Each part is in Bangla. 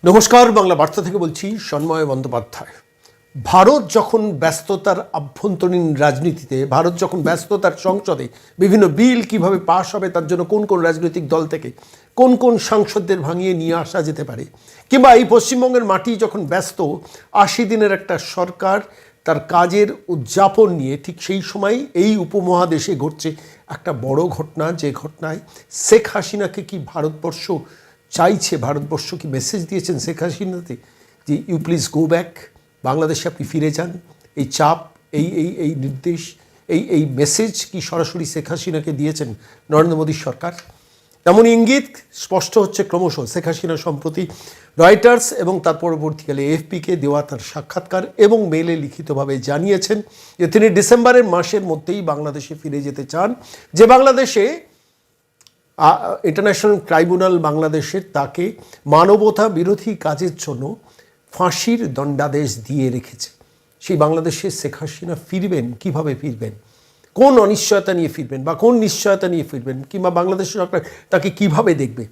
নমস্কার, বাংলা বার্তা থেকে বলছি সন্ময় বন্দ্যোপাধ্যায়। ভারত যখন ব্যস্ততার আভ্যন্তরীণ রাজনীতিতে, ভারত যখন ব্যস্ততার সংসদে বিভিন্ন বিল কিভাবে পাশ হবে, তার জন্য কোন কোন রাজনৈতিক দল থেকে কোন কোন সাংসদদের ভাঙিয়ে নিয়ে আসা যেতে পারে, কিংবা এই পশ্চিমবঙ্গের মাটি যখন ব্যস্ত ৮০ দিনের একটা সরকার তার কাজের উদযাপন নিয়ে, ঠিক সেই সময় এই উপমহাদেশে ঘটছে একটা বড় ঘটনা, যে ঘটনায় শেখ হাসিনাকে কি ভারতবর্ষ চাইছে, ভারতবর্ষ কি মেসেজ দিয়েছেন শেখ হাসিনাতে যে ইউ প্লিজ গো ব্যাক, বাংলাদেশে আপনি ফিরে যান। এই চাপ, এই নির্দেশ, এই মেসেজ কি সরাসরি শেখ হাসিনাকে দিয়েছেন নরেন্দ্র মোদীর সরকার? তেমনই ইঙ্গিত স্পষ্ট হচ্ছে ক্রমশ। শেখ হাসিনা সম্প্রতি রয়টার্স এবং তার পরবর্তীকালে এএফপিকে দেওয়া তার সাক্ষাৎকার এবং মেলে লিখিতভাবে জানিয়েছেন যে তিনি ডিসেম্বরের মাসের মধ্যেই বাংলাদেশে ফিরে যেতে চান, যে বাংলাদেশে ইন্টারন্যাশনাল ট্রাইব্যুনাল বাংলাদেশের তাকে মানবতা বিরোধী কাজের জন্য ফাঁসির দণ্ডাদেশ দিয়ে রেখেছে। সেই বাংলাদেশে শেখ হাসিনা ফিরবেন, কিভাবে ফিরবেন, কোন অনিশ্চয়তা নিয়ে ফিরবেন বা কোন নিশ্চয়তা নিয়ে ফিরবেন, কিংবা বাংলাদেশের সরকার তাকে কিভাবে দেখবে,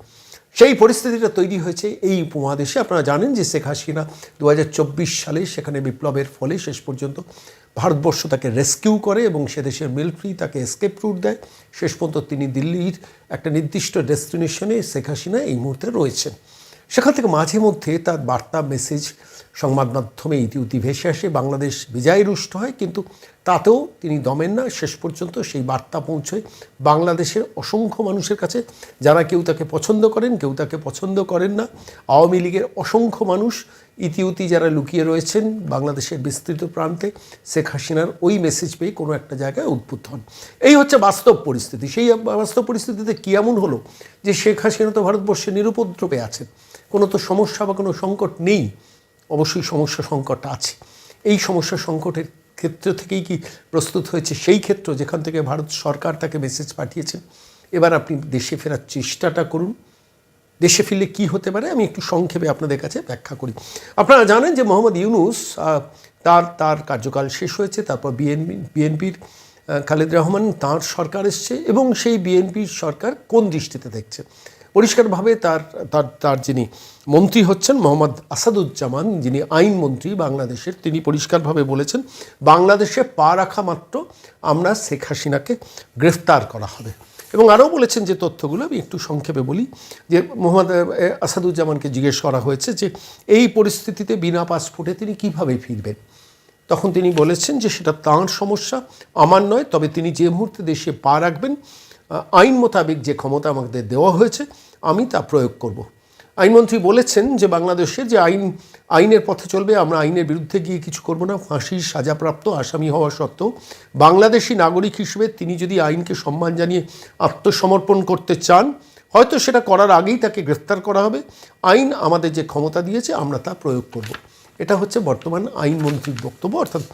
সেই পরিস্থিতিটা তৈরি হয়েছে এই উপমহাদেশে। আপনারা জানেন যে শেখ হাসিনা ২০২৪ সালে সেখানে বিপ্লবের ফলে শেষ পর্যন্ত ভারতবর্ষ তাকে রেস্কিউ করে এবং সে দেশের মিলিটারি তাকে এসকেপ রুট দেয়। শেষ পর্যন্ত তিনি দিল্লির একটা নির্দিষ্ট ডেস্টিনেশনে শেখ হাসিনা এই মুহূর্তে রয়েছেন। সেখান থেকে মাঝে মধ্যে তার বার্তা, মেসেজ সংবাদ মাধ্যমে ইতিউতি ভেসে আসে। বাংলাদেশ বিজয় রুষ্ট হয়, কিন্তু তাতেও তিনি দমেন না। শেষ পর্যন্ত সেই বার্তা পৌঁছয় বাংলাদেশের অসংখ্য মানুষের কাছে, যারা কেউ তাকে পছন্দ করেন, কেউ তাকে পছন্দ করেন না। আওয়ামী লীগের অসংখ্য মানুষ ইতিউতি যারা লুকিয়ে রয়েছেন বাংলাদেশের বিস্তৃত প্রান্তে, শেখ হাসিনার ওই মেসেজ পেয়ে কোনো একটা জায়গায় উদ্বুদ্ধ হন। এই হচ্ছে বাস্তব পরিস্থিতি। সেই বাস্তব পরিস্থিতিতে কী এমন হলো যে শেখ হাসিনা তো ভারতবর্ষে নিরুপদ্রবে আছেন, কোনো তো সমস্যা বা কোনো সংকট নেই? অবশ্যই সমস্যা সংকট আছে। এই সমস্যা সংকটের ক্ষেত্র থেকেই কি প্রস্তুত হয়েছে সেই ক্ষেত্র যেখান থেকে ভারত সরকার তাকে মেসেজ পাঠিয়েছেন? এবার আপনি দেশে ফেরার চেষ্টাটা করুন। দেশে ফিরলে কী হতে পারে আমি একটু সংক্ষেপে আপনাদের কাছে ব্যাখ্যা করি। আপনারা জানেন যে মোহাম্মদ ইউনূস তার কার্যকাল শেষ হয়েছে, তারপর বিএনপির খালেদ রহমান তাঁর সরকার এসছে, এবং সেই বিএনপির সরকার কোন দৃষ্টিতে দেখছে? পরিষ্কারভাবে তার যিনি মন্ত্রী হচ্ছেন মোহাম্মদ আসাদুজ্জামান, যিনি আইনমন্ত্রী বাংলাদেশের, তিনি পরিষ্কারভাবে বলেছেন বাংলাদেশে পা রাখা মাত্র আমরা শেখ হাসিনাকে গ্রেফতার করা হবে। এবং আরও বলেছেন যে তথ্যগুলো আমি একটু সংক্ষেপে বলি, যে মোহাম্মদ আসাদুজ্জামানকে জিজ্ঞেস করা হয়েছে যে এই পরিস্থিতিতে বিনা পাসপোর্টে তিনি কিভাবে ফিরবেন। তখন তিনি বলেছেন যে সেটা তাঁর সমস্যা, আমার নয়, তবে তিনি যে মুহূর্তে দেশে পা রাখবেন আইন মোতাবেক যে ক্ষমতা আমাদের দেওয়া হয়েছে আমি তা প্রয়োগ করব। আইনমন্ত্রী বলেছেন যে বাংলাদেশে যে আইনের পথে চলবে, আমরা আইনের বিরুদ্ধে গিয়ে কিছু করব না। ফাঁসির সাজাপ্রাপ্ত আসামি হওয়া সত্ত্বেও বাংলাদেশি নাগরিক হিসেবে তিনি যদি আইনকে সম্মান জানিয়ে আত্মসমর্পণ করতে চান, হয়তো সেটা করার আগেই তাকে গ্রেফতার করা হবে। আইন আমাদের যে ক্ষমতা দিয়েছে আমরা তা প্রয়োগ করব। এটা হচ্ছে বর্তমান আইনমন্ত্রীর বক্তব্য। অর্থাৎ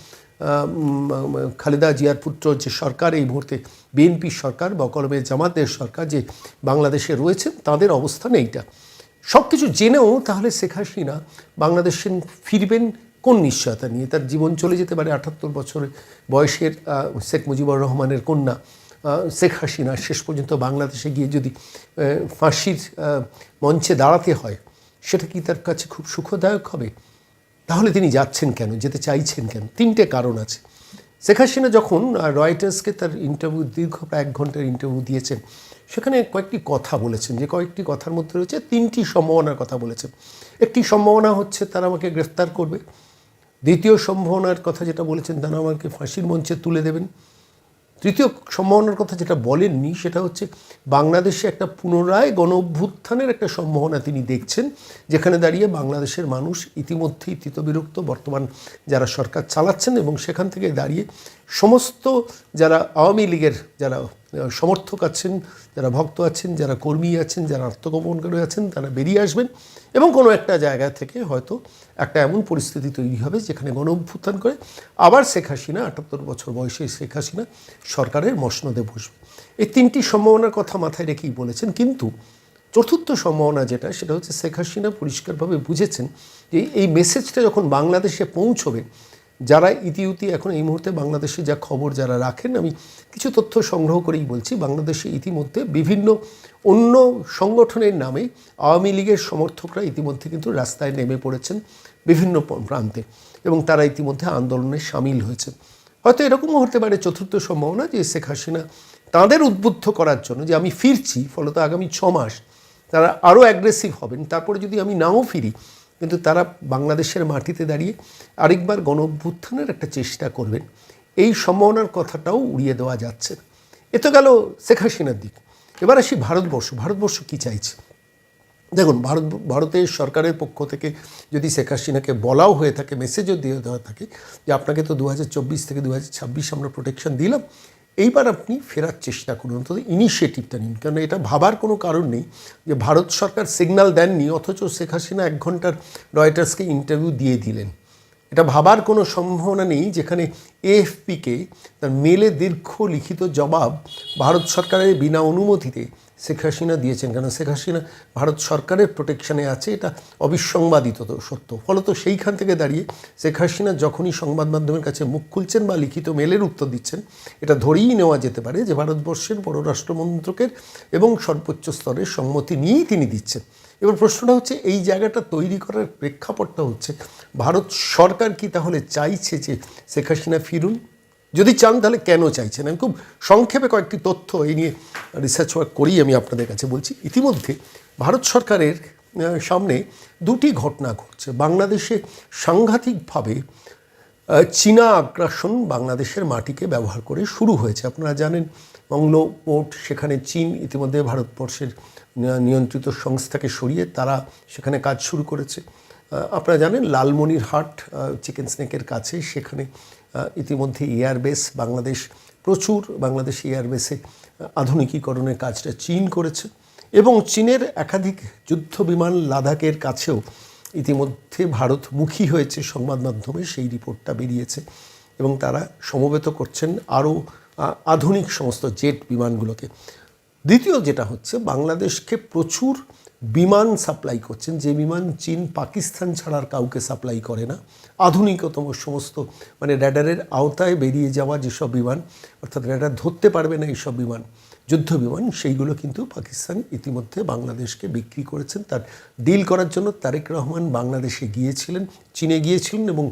খালেদা জিয়ার পুত্র যে সরকার এই মুহূর্তে বিএনপি সরকার বা কলমে জামাতের সরকার যে বাংলাদেশে রয়েছেন, তাদের অবস্থান এইটা। সব কিছু জেনেও তাহলে শেখ হাসিনা বাংলাদেশে ফিরবেন কোন নিশ্চয়তা নিয়ে? তার জীবন চলে যেতে পারে। ৭৮ বছর বয়সের শেখ মুজিবুর রহমানের কন্যা শেখ হাসিনা শেষ পর্যন্ত বাংলাদেশে গিয়ে যদি ফাঁসির মঞ্চে দাঁড়াতে হয়, সেটা কি তার কাছে খুব সুখদায়ক হবে? তাহলে তিনি যাচ্ছেন কেন, যেতে চাইছেন কেন? 3টে কারণ আছে। শেখ হাসিনা যখন রয়টার্সকে তার ইন্টারভিউ, দীর্ঘ প্রায় 1 ঘন্টার ইন্টারভিউ দিয়েছেন, সেখানে কয়েকটি কথা বলেছেন, যে কয়েকটি কথার মধ্যে রয়েছে 3টি সম্ভাবনার কথা বলেছেন। একটি সম্ভাবনা হচ্ছে তারা আমাকে গ্রেফতার করবে। দ্বিতীয় সম্ভাবনার কথা যেটা বলেছেন, তারা আমাকে ফাঁসির মঞ্চে তুলে দেবেন। তৃতীয় সম্ভাবনার কথা যেটা বলেননি, সেটা হচ্ছে বাংলাদেশে একটা পুনরায় গণ অভ্যুত্থানের একটা সম্ভাবনা তিনি দেখছেন, যেখানে দাঁড়িয়ে বাংলাদেশের মানুষ ইতিমধ্যেই তিতবিরক্ত বর্তমান যারা সরকার চালাচ্ছেন, এবং সেখান থেকে দাঁড়িয়ে সমস্ত যারা আওয়ামী লীগের যারা সমর্থক আছেন, যারা ভক্ত আছেন, যারা কর্মী আছেন, যারা আত্মগোপন করে আছেন, তারা বেরিয়ে আসবেন এবং কোনো একটা জায়গা থেকে হয়তো একটা এমন পরিস্থিতি তৈরি হবে যেখানে গণ অভ্যুত্থান করে আবার শেখ হাসিনা, ৭৮ বছর বয়সে শেখ হাসিনা সরকারের মসনদে বসবে। এই 3টি সম্ভাবনার কথা মাথায় রেখেই বলেছেন। কিন্তু চতুর্থ সম্ভাবনা যেটা, সেটা হচ্ছে শেখ হাসিনা পরিষ্কারভাবে বুঝেছেন যে এই মেসেজটা যখন বাংলাদেশে পৌঁছবে, যারা ইতিউতি এখন এই মুহূর্তে বাংলাদেশে যা খবর যারা রাখেন, আমি কিছু তথ্য সংগ্রহ করেই বলছি, বাংলাদেশে ইতিমধ্যে বিভিন্ন অন্য সংগঠনের নামে আওয়ামী লীগের সমর্থকরা ইতিমধ্যে কিন্তু রাস্তায় নেমে পড়েছেন বিভিন্ন প্রান্তে, এবং তারা ইতিমধ্যে আন্দোলনে সামিল হয়েছেন। হয়তো এরকমও হতে পারে চতুর্থ সম্ভাবনা যে শেখ হাসিনা তাদের উদ্বুদ্ধ করার জন্য যে আমি ফিরছি, ফলত আগামী 6 মাস তারা আরও অ্যাগ্রেসিভ হবেন, তারপরে যদি আমি নাও ফিরি কিন্তু তারা বাংলাদেশের মাটিতে দাঁড়িয়ে আরেকবার গণ অভ্যুত্থানের একটা চেষ্টা করবেন, এই সম্ভাবনার কথাটাও উড়িয়ে দেওয়া যাচ্ছে। এ তো গেল শেখ হাসিনার দিক। এবার আসি ভারতবর্ষ কী চাইছে। দেখুন, ভারতের সরকারের পক্ষ থেকে যদি শেখ হাসিনাকে বলাও হয়ে থাকে, মেসেজও দিয়ে দেওয়া থাকে যে আপনাকে তো 2024 থেকে 2026 আমরা প্রোটেকশন দিলাম, এইবার আপনি ফেরার চেষ্টা করুন, অন্তত ইনিশিয়েটিভটা নিন। কারণ এটা ভাবার কোনো কারণ নেই যে ভারত সরকার সিগন্যাল দেননি অথচ শেখ হাসিনা 1 ঘন্টার রয়টার্সকে ইন্টারভিউ দিয়ে দিলেন। এটা ভাবার কোনো সম্ভাবনা নেই যেখানে এএফপিকে তার মেলে দীর্ঘ লিখিত জবাব ভারত সরকারের বিনা অনুমতিতে শেখ হাসিনা দিয়েছেন। কারণ শেখ হাসিনা ভারত সরকারের প্রোটেকশনে আছে, এটা অবিসংবাদিত সত্য। ফলত সেইখান থেকে দাঁড়িয়ে শেখ হাসিনা যখনই সংবাদ মাধ্যমের কাছে মুখ খুলছেন বা লিখিত মেলের উত্তর দিচ্ছেন, এটা ধরেই নেওয়া যেতে পারে যে ভারতবর্ষের পররাষ্ট্র মন্ত্রকের এবং সর্বোচ্চ স্তরের সম্মতি নিয়েই তিনি দিচ্ছেন। এবার প্রশ্নটা হচ্ছে, এই জায়গাটা তৈরি করার প্রেক্ষাপটটা হচ্ছে ভারত সরকার কি তাহলে চাইছে যে শেখ হাসিনা ফিরুন? যদি চান তাহলে কেন চাইছেন? আমি খুব সংক্ষেপে কয়েকটি তথ্য এই নিয়ে রিসার্চ ওয়ার্ক করেই আমি আপনাদের কাছে বলছি। ইতিমধ্যে ভারত সরকারের সামনে 2টি ঘটনা ঘটছে। বাংলাদেশে সাংঘাতিকভাবে চীনা আগ্রাসন বাংলাদেশের মাটিকে ব্যবহার করে শুরু হয়েছে। আপনারা জানেন মংলো পোর্ট, সেখানে চীন ইতিমধ্যে ভারতবর্ষের নিয়ন্ত্রিত সংস্থাকে সরিয়ে তারা সেখানে কাজ শুরু করেছে। আপনারা জানেন লালমনিরহাট চিকেন স্নেকের কাছে, সেখানে ইতিমধ্যে এয়ারবেস বাংলাদেশ এয়ারবেসে আধুনিকীকরণের কাজটা চীন করেছে, এবং চীনের একাধিক যুদ্ধ বিমান লাদাখের কাছেও ইতিমধ্যে ভারতমুখী হয়েছে। সংবাদ মাধ্যমে সেই রিপোর্টটা বেরিয়েছে, এবং তারা সমবেত করছেন আরও আধুনিক সমস্ত জেট বিমানগুলোকে। দ্বিতীয় যেটা হচ্ছে, বাংলাদেশকে প্রচুর বিমান সাপ্লাই করছেন, যে বিমান চীন পাকিস্তান ছাড়ার কাউকে সাপ্লাই করে না। আধুনিকতম সমস্ত র্যাডারের আওতায় বেরিয়ে যাওয়া যেসব বিমান, অর্থাৎ র্যাডার ধরতে পারবে না এইসব বিমান, যুদ্ধ বিমান, সেইগুলো কিন্তু পাকিস্তান ইতিমধ্যে বাংলাদেশকে বিক্রি করেছেন। তার ডিল করার জন্য তারেক রহমান বাংলাদেশে গিয়েছিলেন, চীনে গিয়েছিলেন, এবং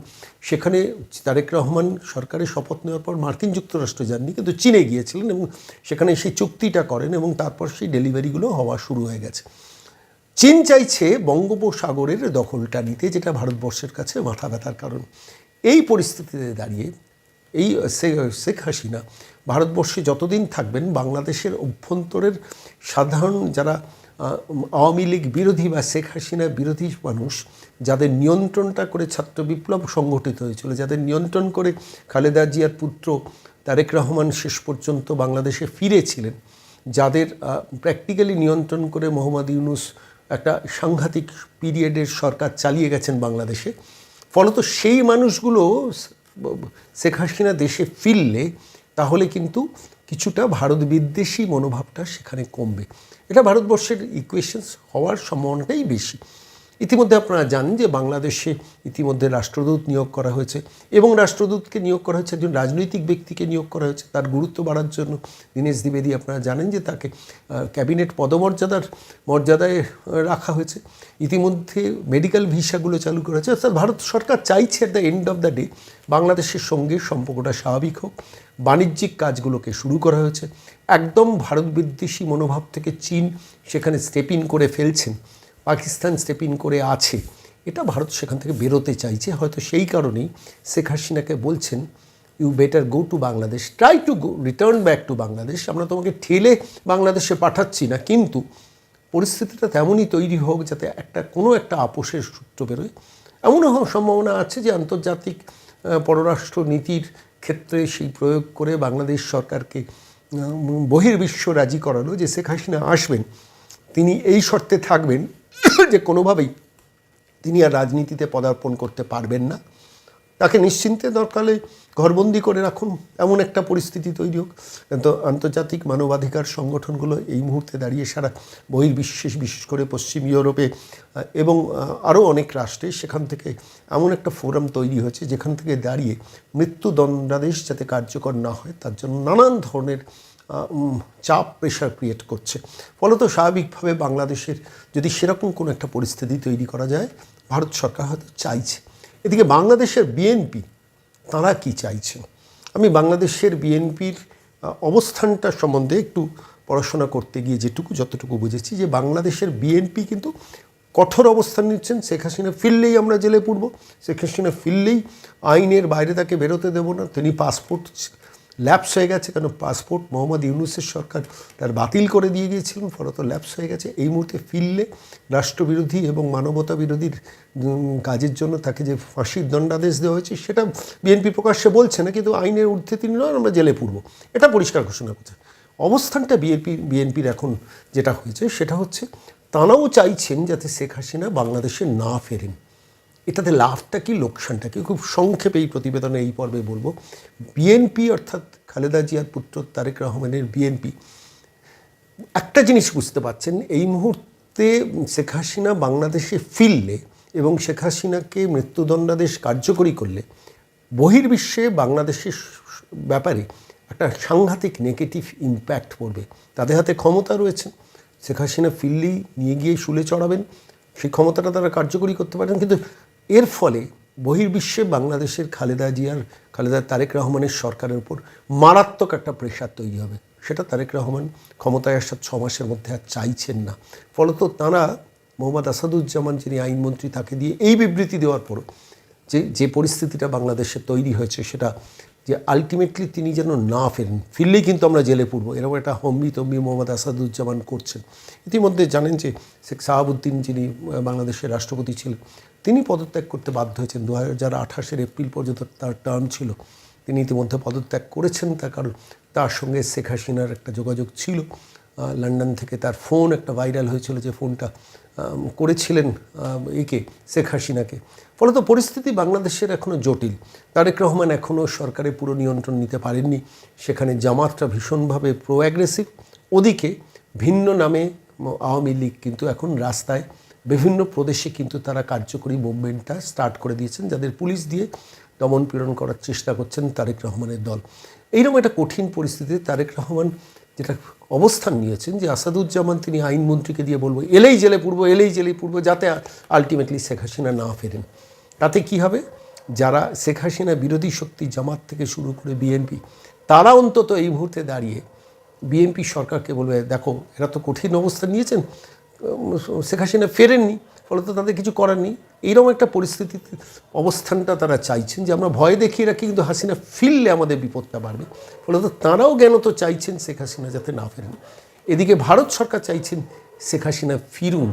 সেখানে তারেক রহমান সরকারের শপথ নেওয়ার পর মার্কিন যুক্তরাষ্ট্র যাননি, কিন্তু চীনে গিয়েছিলেন এবং সেখানে সেই চুক্তিটা করেন, এবং তারপর সেই ডেলিভারিগুলো হওয়া শুরু হয়ে গেছে। চীন চাইছে বঙ্গোপসাগরের দখলটা নিতে, যেটা ভারতবর্ষের কাছে মাথা ব্যথার কারণ। এই পরিস্থিতিতে দাঁড়িয়ে এই শেখ হাসিনা ভারতবর্ষে যতদিন থাকবেন, বাংলাদেশের অভ্যন্তরের সাধারণ যারা আওয়ামী লীগ বিরোধী বা শেখ হাসিনা বিরোধী মানুষ, যাদের নিয়ন্ত্রণটা করে ছাত্র বিপ্লব সংগঠিত হয়েছিল, যাদের নিয়ন্ত্রণ করে খালেদা জিয়ার পুত্র তারেক রহমান শেষ পর্যন্ত বাংলাদেশে ফিরেছিলেন, যাদের প্র্যাকটিক্যালি নিয়ন্ত্রণ করে মোহাম্মদ ইউনূস একটা সাংঘাতিক পিরিয়ডের সরকার চালিয়ে গেছেন বাংলাদেশে, ফলত সেই মানুষগুলো শেখ হাসিনা দেশে ফিরলে তাহলে কিন্তু কিছুটা ভারত বিদ্বেষী মনোভাবটা সেখানে কমবে। এটা ভারতবর্ষের ইকুয়েশনস হওয়ার সম্ভাবনাটাই বেশি। ইতিমধ্যে আপনারা জানেন যে বাংলাদেশে ইতিমধ্যে রাষ্ট্রদূত নিয়োগ করা হয়েছে, এবং রাষ্ট্রদূতকে নিয়োগ করা হয়েছে একজন রাজনৈতিক ব্যক্তিকে নিয়োগ করা হয়েছে তার গুরুত্ব বাড়ার জন্য। দীনেশ দ্বিবেদী, আপনারা জানেন যে তাকে ক্যাবিনেট মর্যাদায় রাখা হয়েছে। ইতিমধ্যে মেডিকেল ভিসাগুলো চালু করা হয়েছে। অর্থাৎ ভারত সরকার চাইছে at the end of the day বাংলাদেশের সঙ্গে সম্পর্কটা স্বাভাবিক হোক। বাণিজ্যিক কাজগুলোকে শুরু করা হয়েছে। একদম ভারত বিদ্বেষী মনোভাব থেকে চীন সেখানে স্টেপ ইন করে ফেলছেন, পাকিস্তান স্টেপ ইন করে আছে, এটা ভারত সেখান থেকে বেরোতে চাইছে। হয়তো সেই কারণেই শেখ হাসিনাকে বলছেন, you better go to Bangladesh, try to return back to Bangladesh. আমরা তোমাকে ঠেলে বাংলাদেশে পাঠাচ্ছি না, কিন্তু পরিস্থিতিটা তেমনই তৈরি হোক যাতে কোনো একটা আপোষের সূত্র বেরোয়। এমনও সম্ভাবনা আছে যে আন্তর্জাতিক পররাষ্ট্র নীতির ক্ষেত্রে সেই প্রয়োগ করে বাংলাদেশ সরকারকে বহির্বিশ্ব রাজি করালো যে শেখ হাসিনা আসবেন, তিনি এই শর্তে থাকবেন যে কোনোভাবেই তিনি আর রাজনীতিতে পদার্পণ করতে পারবেন না, তাকে নিশ্চিন্তে দরকারে ঘরবন্দি করে রাখুন, এমন একটা পরিস্থিতি তৈরি হোক। কিন্তু আন্তর্জাতিক মানবাধিকার সংগঠনগুলো এই মুহূর্তে দাঁড়িয়ে সারা বহির্বিশ্বে, বিশেষ করে পশ্চিম ইউরোপে এবং আরও অনেক রাষ্ট্রে সেখান থেকে এমন একটা ফোরাম তৈরি হয়েছে যেখান থেকে দাঁড়িয়ে মৃত্যুদণ্ডাদেশ যাতে কার্যকর না হয় তার জন্য নানান ধরনের চাপ, প্রেশার ক্রিয়েট করছে। ফলত স্বাভাবিকভাবে বাংলাদেশের যদি সেরকম কোনো একটা পরিস্থিতি তৈরি করা যায়, ভারত সরকার হয়তো চাইছে। এদিকে বাংলাদেশের বিএনপি তারা কি চাইছেন? আমি বাংলাদেশের বিএনপির অবস্থানটা সম্বন্ধে একটু পড়াশোনা করতে গিয়ে যতটুকু বুঝেছি যে বাংলাদেশের বিএনপি কিন্তু কঠোর অবস্থান নিচ্ছেন। শেখ হাসিনা ফিরলেই আমরা জেলে পুরব, শেখ হাসিনা ফিরলেই আইনের বাইরে তাকে বেরোতে দেব না। তিনি পাসপোর্ট ল্যাপস হয়ে গেছে, কারণ পাসপোর্ট মোহাম্মদ ইউনূসের সরকার তার বাতিল করে দিয়ে গিয়েছিলেন, ফলত ল্যাপস হয়ে গেছে। এই মুহূর্তে ফিরলে রাষ্ট্রবিরোধী এবং মানবতা বিরোধীর কাজের জন্য তাকে যে ফাঁসির দণ্ডাদেশ দেওয়া হয়েছে সেটা বিএনপি প্রকাশ্যে বলছে না, কিন্তু আইনের ঊর্ধ্বে তিনি নয়, আমরা জেলে পুরব, এটা পরিষ্কার ঘোষণা করছে। অবস্থানটা বিএনপির এখন যেটা হয়েছে সেটা হচ্ছে তারাও চাইছেন যাতে শেখ হাসিনা বাংলাদেশে না ফেরেন। এটাতে লাভটা কি, লোকসানটা কি, খুব সংক্ষেপে এই প্রতিবেদনে এই পর্বে বলবো। বিএনপি অর্থাৎ খালেদা জিয়ার পুত্র তারেক রহমানের বিএনপি একটা জিনিস বুঝতে পারছেন, এই মুহূর্তে শেখ হাসিনা বাংলাদেশে ফিরলে এবং শেখ হাসিনাকে মৃত্যুদণ্ডাদেশ কার্যকরী করলে বহির্বিশ্বে বাংলাদেশের ব্যাপারে একটা সাংঘাতিক নেগেটিভ ইম্প্যাক্ট পড়বে। তাদের হাতে ক্ষমতা রয়েছে, শেখ হাসিনা ফিরলেই নিয়ে গিয়ে শুলে চড়াবেন, সেই ক্ষমতাটা তারা কার্যকরী করতে পারেন। কিন্তু এর ফলে বহির্বিশ্বে বাংলাদেশের খালেদা তারেক রহমানের সরকারের উপর মারাত্মক একটা প্রেশার তৈরি হবে। সেটা তারেক রহমান ক্ষমতায় আসার 6 মাসের মধ্যে আর চাইছেন না। ফলত তাঁরা মোহাম্মদ আসাদুজ্জামান যিনি আইনমন্ত্রী তাকে দিয়ে এই বিবৃতি দেওয়ার পরও যে পরিস্থিতিটা বাংলাদেশে তৈরি হয়েছে সেটা যে আলটিমেটলি তিনি যেন না ফেরেন, ফিরলেই কিন্তু আমরা জেলে পুরব, এরকম একটা হম্বি মোহাম্মদ আসাদুজ্জামান করছেন। ইতিমধ্যে জানেন যে শেখ সাহাবুদ্দিন যিনি বাংলাদেশের রাষ্ট্রপতি ছিলেন তিনি পদত্যাগ করতে বাধ্য হয়েছেন। 2028 এপ্রিল পর্যন্ত তার টার্ম ছিল, তিনি ইতিমধ্যে পদত্যাগ করেছেন। তার কারণ তার সঙ্গে শেখ হাসিনার একটা যোগাযোগ ছিল। লন্ডন থেকে তার ফোন একটা ভাইরাল হয়েছিল, যে ফোনটা করেছিলেন শেখ হাসিনাকে। ফলত পরিস্থিতি বাংলাদেশের এখনও জটিল। তারেক রহমান এখনও সরকারের পুরো নিয়ন্ত্রণ নিতে পারেননি। সেখানে জামাতটা ভীষণভাবে প্রো অ্যাগ্রেসিভ। ওদিকে ভিন্ন নামে আওয়ামী লীগ কিন্তু এখন রাস্তায় বিভিন্ন প্রদেশে কিন্তু তারা কার্যকরী মুভমেন্টটা স্টার্ট করে দিয়েছেন, যাদের পুলিশ দিয়ে দমন পীড়ন করার চেষ্টা করছেন তারেক রহমানের দল। এইরকম একটা কঠিন পরিস্থিতিতে তারেক রহমান যেটা অবস্থান নিয়েছেন যে আসাদুজ্জামান তিনি আইনমন্ত্রীকে দিয়ে বলবো এলেই জেলে পুরবো, যাতে আলটিমেটলি শেখ হাসিনা না ফেরেন। তাতে কি হবে, যারা শেখ হাসিনা বিরোধী শক্তি জামাত থেকে শুরু করে বিএনপি, তারা অন্তত এই মুহূর্তে দাঁড়িয়ে বিএনপি সরকারকে বলবে দেখো এরা তো কঠিন অবস্থান নিয়েছেন, শেখ হাসিনা ফেরেননি, ফলে তো তাদের কিছু করার নেই। এইরকম একটা পরিস্থিতিতে অবস্থানটা তারা চাইছেন যে আমরা ভয় দেখিয়ে রাখি, কিন্তু হাসিনা ফিরলে আমাদের বিপদটা বাড়বে। ফলে তো তাঁরাও জ্ঞানত চাইছেন শেখ হাসিনা যাতে না ফেরেন। এদিকে ভারত সরকার চাইছেন শেখ হাসিনা ফিরুন,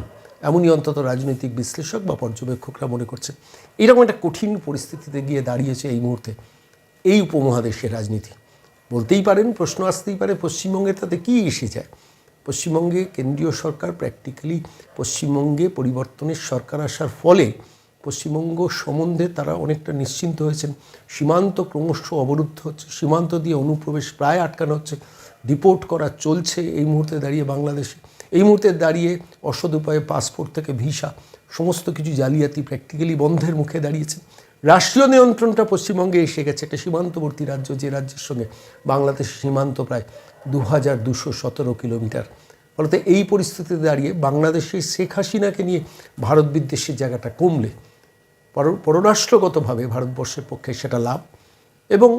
এমনই অন্তত রাজনৈতিক বিশ্লেষক বা পর্যবেক্ষকরা মনে করছেন। এইরকম একটা কঠিন পরিস্থিতিতে গিয়ে দাঁড়িয়েছে এই মুহূর্তে এই উপমহাদেশের রাজনীতি। বলতেই পারেন, প্রশ্ন আসতেই পারে পশ্চিমবঙ্গের তাতে কী এসে যায়। পশ্চিমবঙ্গে কেন্দ্রীয় সরকার প্র্যাকটিক্যালি পশ্চিমবঙ্গে পরিবর্তনের সরকার আসার ফলে পশ্চিমবঙ্গ সম্বন্ধে তারা অনেকটা নিশ্চিন্ত হয়েছেন। সীমান্ত ক্রমশ অবরুদ্ধ হচ্ছে, সীমান্ত দিয়ে অনুপ্রবেশ প্রায় আটকানো হচ্ছে, ডিপোর্ট করা চলছে এই মুহূর্তে দাঁড়িয়ে বাংলাদেশে। এই মুহূর্তে দাঁড়িয়ে অসৎ উপায়ে পাসপোর্ট থেকে ভিসা সমস্ত কিছু জালিয়াতি প্র্যাকটিক্যালি বন্ধের মুখে দাঁড়িয়েছে। রাষ্ট্রীয় নিয়ন্ত্রণটা পশ্চিমবঙ্গে এসে গেছে, একটা সীমান্তবর্তী রাজ্য, যে রাজ্যের সঙ্গে বাংলাদেশের সীমান্ত প্রায় 2217 কিলোমিটার। ফলত এই পরিস্থিতিতে দাঁড়িয়ে বাংলাদেশে শেখ হাসিনাকে নিয়ে ভারত বিদ্বেষের জায়গাটা কমলে পররাষ্ট্রগতভাবে ভারতবর্ষের পক্ষে সেটা লাভ। এবং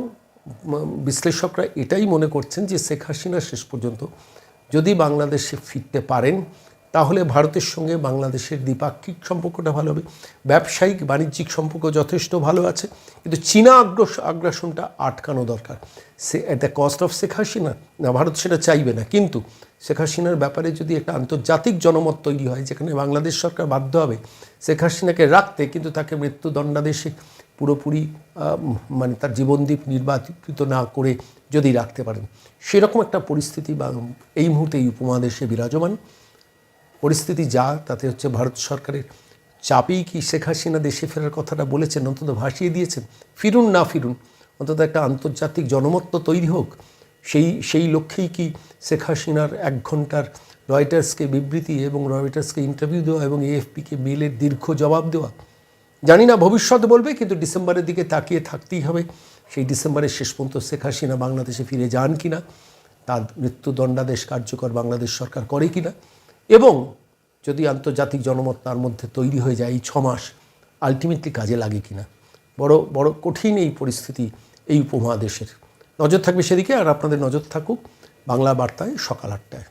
বিশ্লেষকরা এটাই মনে করছেন যে শেখ হাসিনা শেষ পর্যন্ত যদি বাংলাদেশে ফিরতে পারেন তাহলে ভারতের সঙ্গে বাংলাদেশের দ্বিপাক্ষিক সম্পর্কটা ভালো হবে, ব্যবসায়িক বাণিজ্যিক সম্পর্ক যথেষ্ট ভালো আছে, কিন্তু চীনা আগ্রাসনটা আটকানো দরকার। At the cost of Sheikh Hasina না, ভারত সেটা চাইবে না, কিন্তু শেখ হাসিনার ব্যাপারে যদি একটা আন্তর্জাতিক জনমত তৈরি হয় যেখানে বাংলাদেশ সরকার বাধ্য হবে শেখ হাসিনাকে রাখতে, কিন্তু তাকে মৃত্যুদণ্ডাদেশে পুরোপুরি মানে তার জীবনদ্বীপ নির্বাচিত না করে যদি রাখতে পারেন, সেরকম একটা পরিস্থিতি বা এই মুহূর্তে এই উপমহাদেশে বিরাজমান। পরিস্থিতি যা তাতে হচ্ছে ভারত সরকারের চাপেই কি শেখ হাসিনা দেশে ফেরার কথাটা বলেছেন, অন্তত ভাসিয়ে দিয়েছেন? ফিরুন না ফিরুন, অন্তত একটা আন্তর্জাতিক জনমত তো তৈরি হোক। সেই লক্ষ্যেই কি শেখ হাসিনার 1 ঘন্টার রয়টার্সকে বিবৃতি এবং রয়টার্সকে ইন্টারভিউ দেওয়া এবং এএফপিকে মেলের দীর্ঘ জবাব দেওয়া? জানি না ভবিষ্যৎ বলবে, কিন্তু ডিসেম্বরের দিকে তাকিয়ে থাকতেই হবে। সেই ডিসেম্বরের শেষ পর্যন্ত শেখ হাসিনা বাংলাদেশে ফিরে যান কিনা, তার মৃত্যুদণ্ডাদেশ কার্যকর বাংলাদেশ সরকার করে কিনা, এবং যদি আন্তর্জাতিক জনমত তার মধ্যে তৈরি হয়ে যায় এই 6 মাস আলটিমেটলি কাজে লাগে কিনা। বড় বড় কঠিন এই পরিস্থিতি এই উপমহাদেশের। নজর থাকবে সেদিকে, আর আপনাদের নজর থাকুক বাংলা বার্তায় সকাল 8টায়।